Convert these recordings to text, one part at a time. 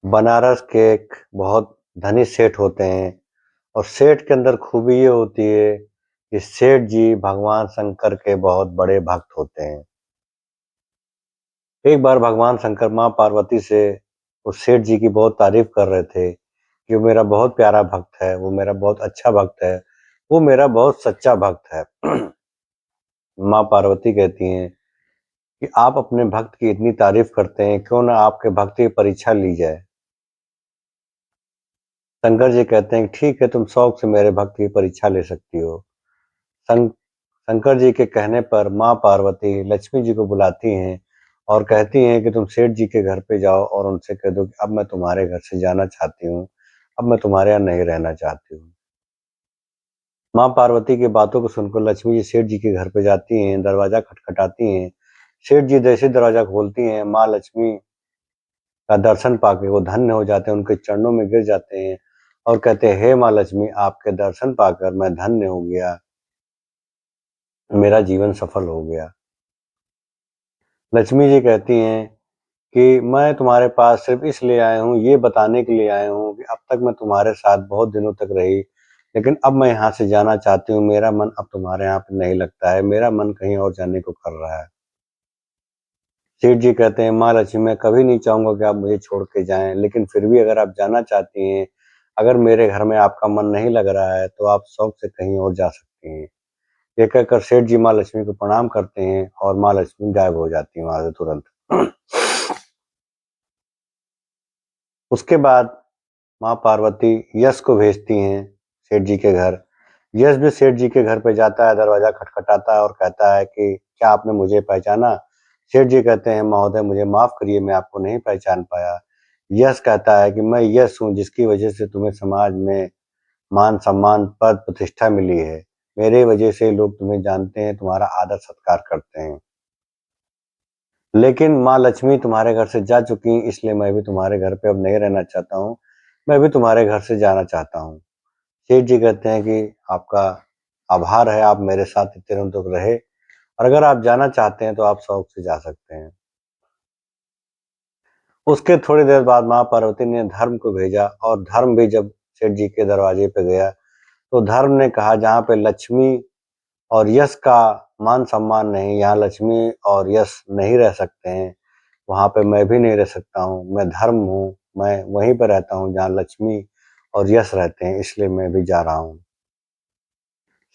बनारस के एक बहुत धनी सेठ होते हैं और सेठ के अंदर खूबी ये होती है कि सेठ जी भगवान शंकर के बहुत बड़े भक्त होते हैं। एक बार भगवान शंकर माँ पार्वती से उस सेठ जी की बहुत तारीफ कर रहे थे कि वो मेरा बहुत प्यारा भक्त है, वो मेरा बहुत अच्छा भक्त है, वो मेरा बहुत सच्चा भक्त है। माँ पार्वती कहती हैं कि आप अपने भक्त की इतनी तारीफ करते हैं, क्यों ना आपके भक्त की परीक्षा ली जाए। शंकर जी कहते हैं कि ठीक है, तुम शौक से मेरे भक्त की परीक्षा ले सकती हो। शं शंकर जी के कहने पर माँ पार्वती लक्ष्मी जी को बुलाती हैं और कहती हैं कि तुम सेठ जी के घर पे जाओ और उनसे कह दो कि अब मैं तुम्हारे घर से जाना चाहती हूँ, अब मैं तुम्हारे यहाँ नहीं रहना चाहती हूँ। माँ पार्वती की बातों को सुनकर लक्ष्मी जी सेठ जी के घर पे जाती हैं, दरवाज़ा खटखटाती हैं। सेठ जी जैसे ही दरवाज़ा खोलती हैं, माँ लक्ष्मी का दर्शन पाके वो धन्य हो जाते हैं, उनके चरणों में गिर जाते हैं और कहते हैं, हे माँ लक्ष्मी, आपके दर्शन पाकर मैं धन्य हो गया, मेरा जीवन सफल हो गया। लक्ष्मी जी कहती हैं कि मैं तुम्हारे पास सिर्फ़ इसलिए आया हूँ, ये बताने के लिए आया हूँ कि अब तक मैं तुम्हारे साथ बहुत दिनों तक रही, लेकिन अब मैं यहाँ से जाना चाहती हूँ, मेरा मन अब तुम्हारे यहाँ पे नहीं लगता है, मेरा मन कहीं और जाने को कर रहा है। सेठ जी कहते हैं, माँ लक्ष्मी, मैं कभी नहीं चाहूँगा कि आप मुझे छोड़ के जाएँ, लेकिन फिर भी अगर आप जाना चाहती हैं, अगर मेरे घर में आपका मन नहीं लग रहा है, तो आप शौक से कहीं और जा सकती हैं। ये कहकर सेठ जी माँ लक्ष्मी को प्रणाम करते हैं और माँ लक्ष्मी गायब हो जाती हैं वहाँ से तुरंत। उसके बाद माँ पार्वती यश को भेजती हैं सेठ जी के घर। यश भी सेठ जी के घर पे जाता है, दरवाज़ा खटखटाता है और कहता है कि क्या आपने मुझे पहचाना? सेठ जी कहते हैं, महोदय मुझे माफ़ करिए, मैं आपको नहीं पहचान पाया। यश कहता है कि मैं यश हूँ जिसकी वजह से तुम्हें समाज में मान-सम्मान, पद-प्रतिष्ठा मिली है। मेरे वजह से लोग तुम्हें जानते हैं, तुम्हारा आदर-सत्कार करते हैं। लेकिन माँ लक्ष्मी तुम्हारे घर से जा चुकी हैं, इसलिए मैं भी तुम्हारे घर पे अब नहीं रहना चाहता हूँ। मैं भी तुम्हारे घर से जाना चाहता हूँ। सेठ जी कहते हैं कि आपका आभार है, आप मेरे साथ इतने दिनों तक रहे और अगर आप जाना चाहते हैं तो आप शौक से जा सकते हैं। उसके थोड़ी देर बाद माँ पार्वती ने धर्म को भेजा और धर्म भी जब सेठ जी के दरवाजे पे गया, तो धर्म ने कहा जहाँ पे लक्ष्मी और यश का मान-सम्मान नहीं, यहाँ लक्ष्मी और यश नहीं रह सकते हैं, वहाँ पे मैं भी नहीं रह सकता हूँ। मैं धर्म हूँ, मैं वहीं पे रहता हूँ जहाँ लक्ष्मी और यश रहते हैं, इसलिए मैं भी जा रहा हूँ।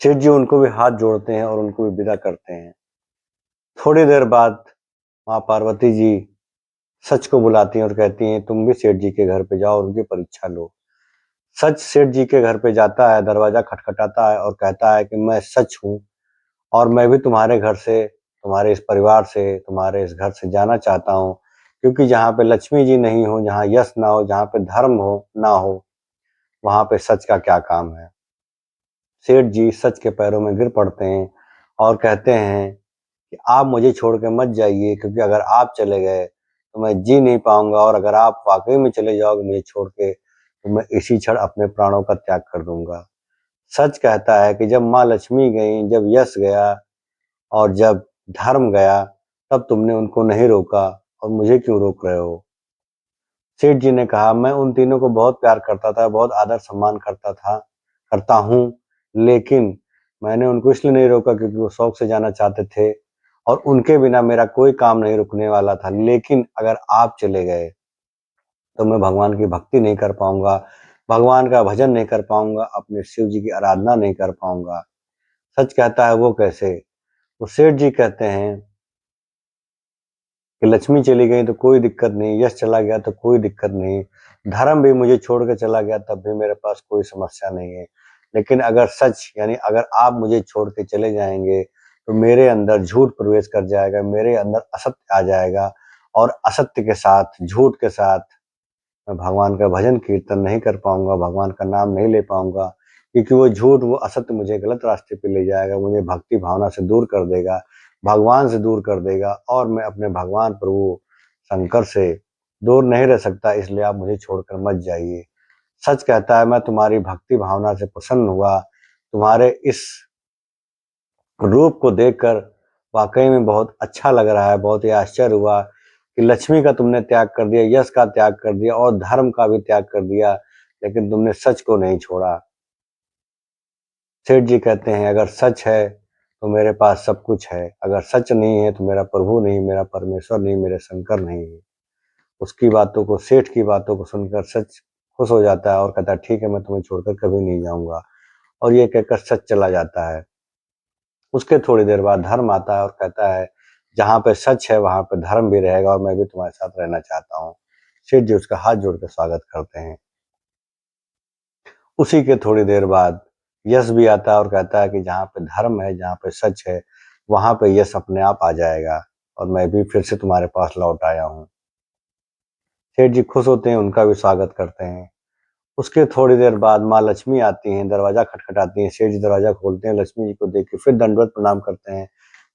सेठ जी उनको भी हाथ जोड़ते हैं और उनको भी विदा करते हैं। थोड़ी देर बाद माँ पार्वती जी सच को बुलाती हैं और कहती हैं, तुम भी सेठ जी के घर पे जाओ और उनकी परीक्षा लो। सच सेठ जी के घर पे जाता है, दरवाज़ा खटखटाता है और कहता है कि मैं सच हूँ और मैं भी तुम्हारे घर से, तुम्हारे इस परिवार से, तुम्हारे इस घर से जाना चाहता हूँ, क्योंकि जहाँ पे लक्ष्मी जी नहीं हो, जहाँ यश ना हो, जहाँ पे धर्म हो ना हो, वहाँ पे सच का क्या काम है। सेठ जी सच के पैरों में गिर पड़ते हैं और कहते हैं कि आप मुझे छोड़ के मत जाइए, क्योंकि अगर आप चले गए तो मैं जी नहीं पाऊँगा और अगर आप वाक़ई में चले जाओगे मुझे छोड़ के, तो मैं इसी क्षण अपने प्राणों का त्याग कर दूँगा। सच कहता है कि जब माँ लक्ष्मी गईं, जब यश गया और जब धर्म गया, तब तुमने उनको नहीं रोका और मुझे क्यों रोक रहे हो? सेठ जी ने कहा, मैं उन तीनों को बहुत प्यार करता था, बहुत आदर-सम्मान करता हूँ, लेकिन मैंने उनको इसलिए नहीं रोका क्योंकि वो शौक से जाना चाहते थे और उनके बिना मेरा कोई काम नहीं रुकने वाला था। लेकिन अगर आप चले गए, तो मैं भगवान की भक्ति नहीं कर पाऊँगा, भगवान का भजन नहीं कर पाऊँगा, अपने शिव जी की आराधना नहीं कर पाऊँगा। सच कहता है, वो कैसे? तो सेठ जी कहते हैं कि लक्ष्मी चली गई तो कोई दिक्कत नहीं, यश चला गया तो कोई दिक्कत नहीं, धर्म भी मुझे छोड़ के चला गया तब भी मेरे पास कोई समस्या नहीं है। लेकिन अगर सच यानी अगर आप मुझे छोड़ के चले जाएँगे, तो मेरे अंदर झूठ प्रवेश कर जाएगा, मेरे अंदर असत्य आ जाएगा और असत्य के साथ, झूठ के साथ मैं भगवान का भजन कीर्तन नहीं कर पाऊँगा, भगवान का नाम नहीं ले पाऊँगा, क्योंकि वो झूठ, वो असत्य मुझे गलत रास्ते पे ले जाएगा, मुझे भक्ति भावना से दूर कर देगा, भगवान से दूर कर देगा और मैं अपने भगवान प्रभु शंकर से दूर नहीं रह सकता, इसलिए आप मुझे छोड़कर मत जाइए। सच कहता है, मैं तुम्हारी भक्ति भावना से प्रसन्न हुआ, तुम्हारे इस रूप को देखकर वाक़ई में बहुत अच्छा लग रहा है, बहुत ही आश्चर्य हुआ कि लक्ष्मी का तुमने त्याग कर दिया, यश का त्याग कर दिया और धर्म का भी त्याग कर दिया, लेकिन तुमने सच को नहीं छोड़ा। सेठ जी कहते हैं अगर सच है तो मेरे पास सब कुछ है, अगर सच नहीं है तो मेरा प्रभु नहीं, मेरा परमेश्वर नहीं, मेरे शंकर नहीं है। उसकी बातों को, सेठ की बातों को सुनकर सच खुश हो जाता है और कहता है ठीक है, मैं तुम्हें छोड़कर कभी नहीं जाऊंगा, और ये कहकर सच चला जाता है। उसके थोड़ी देर बाद धर्म आता है और कहता है जहाँ पे सच है वहां पे धर्म भी रहेगा और मैं भी तुम्हारे साथ रहना चाहता हूँ। सेठ जी उसका हाथ जोड़कर स्वागत करते हैं। उसी के थोड़ी देर बाद यश भी आता है और कहता है कि जहाँ पे धर्म है, जहाँ पे सच है, वहां पे यश अपने आप आ जाएगा और मैं भी फिर से तुम्हारे पास लौट आया हूँ। सेठ जी खुश होते हैं, उनका भी स्वागत करते हैं। उसके थोड़ी देर बाद माँ लक्ष्मी आती हैं, दरवाजा खटखटाती हैं। सेठ जी दरवाजा खोलते हैं, लक्ष्मी जी को देख के फिर दंडवत प्रणाम करते हैं।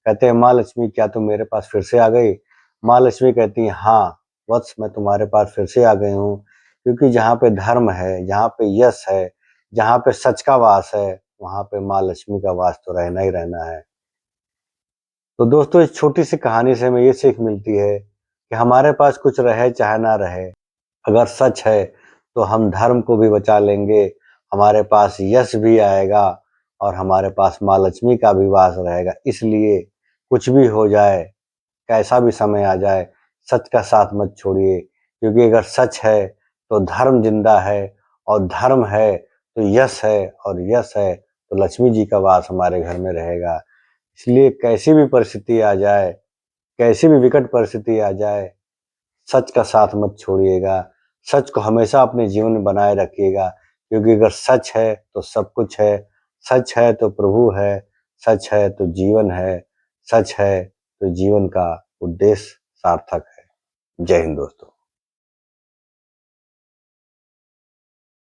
कहते हैं माँ लक्ष्मी, क्या तुम मेरे पास फिर से आ गई? माँ लक्ष्मी कहती हैं हाँ वत्स, मैं तुम्हारे पास फिर से आ गई हूँ, क्योंकि जहाँ पे धर्म है, जहाँ पे यश है, जहाँ पे सच का वास है, वहां पे माँ लक्ष्मी का वास तो रहना ही रहना है। तो दोस्तों, इस छोटी सी कहानी से हमें ये सीख मिलती है कि हमारे पास कुछ रहे चाहे ना रहे, अगर सच है तो हम धर्म को भी बचा लेंगे, हमारे पास यश भी आएगा और हमारे पास माँ लक्ष्मी का भी वास रहेगा। इसलिए कुछ भी हो जाए, कैसा भी समय आ जाए, सच का साथ मत छोड़िए, क्योंकि अगर सच है तो धर्म जिंदा है, और धर्म है तो यश है, और यश है तो लक्ष्मी जी का वास हमारे घर में रहेगा। इसलिए कैसी भी परिस्थिति आ जाए, कैसी भी विकट परिस्थिति आ जाए, सच का साथ मत छोड़िएगा। सच को हमेशा अपने जीवन में बनाए रखिएगा, क्योंकि अगर सच है तो सब कुछ है, सच है तो प्रभु है, सच है तो जीवन है, सच है तो जीवन का उद्देश्य सार्थक है। जय हिंद दोस्तों।